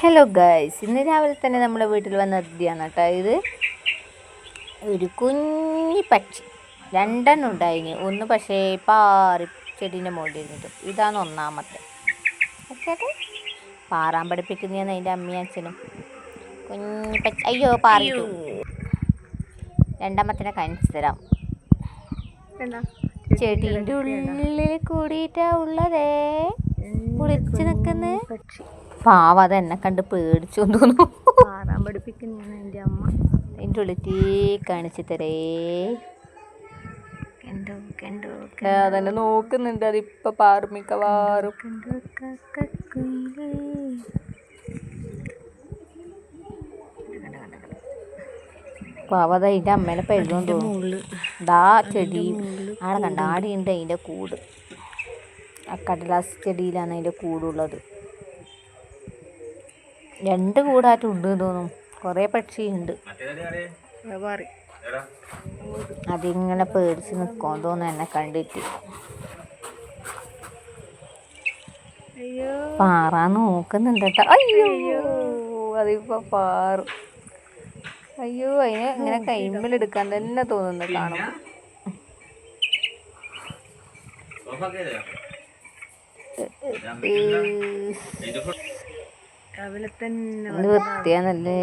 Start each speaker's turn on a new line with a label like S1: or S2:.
S1: Hello guys, ഇന്ന് രാവിലെ തന്നെ നമ്മുടെ വീട്ടിൽ വന്ന അതിഥിയാണ് കേട്ടോ. ഇത് ഒരു കുഞ്ഞി പക്ഷി, രണ്ടെണ്ണം ഉണ്ടായിന്. ഒന്ന് പക്ഷേ പാറി ചെടീൻ്റെ മുകളിൽ ഇരുന്നിട്ട്. ഇതാണ് ഒന്നാമത്തെ. ഓക്കെ, പാറാൻ പഠിപ്പിക്കുന്നതാണ് അതിൻ്റെ അമ്മയും അച്ഛനും. കുഞ്ഞി പക്ഷി, അയ്യോ പാറിട്ടു. രണ്ടാമത്തിനെ കാണിച്ചു തരാം. ചെടീൻ്റെ ഉള്ളിൽ കൂടിയിട്ടാ ഉള്ളതേ, കുളിച്ച് നിൽക്കുന്ന പക്ഷി. പാവ അത് എന്നെ കണ്ട് പേടിച്ചു തോന്നുന്നു.
S2: പാറാൻ പഠിപ്പിക്കുന്നതാണ് എൻ്റെ അമ്മ.
S1: എൻ്റെ ഉള്ളിൽ കാണിച്ചു തരേ. അതന്നെ നോക്കുന്നുണ്ട്. അതിപ്പോ പാറുമിക്കവാറും. പാവത അതിൻ്റെ അമ്മേനെ പെരുതും തോന്നുന്നു. ദാ ചെടി ആടെ കണ്ട, ആടെയുണ്ട് അതിൻ്റെ കൂട്. ആ കടലാസ് ചെടിയിലാണ് അതിൻ്റെ കൂടുള്ളത്. രണ്ട് കൂടായിട്ട് ഉണ്ട് തോന്നും. കുറേ പക്ഷിയുണ്ട്. അതിങ്ങനെ പേടിച്ച് നിൽക്കുമോ തോന്നുന്നു എന്നെ കണ്ടിട്ട്. പാറാൻ നോക്കുന്നുണ്ട് കേട്ടോ. അയ്യോ, അതിപ്പോ പാറും. അയ്യോ, അതിനെ ഇങ്ങനെ കൈമ്മിലെടുക്കാൻ തന്നെ തോന്നുന്നു കാണുമ്പോൾ.
S2: രാവിലെ തന്നെ
S1: വൃത്തിയാന്നല്ലേ.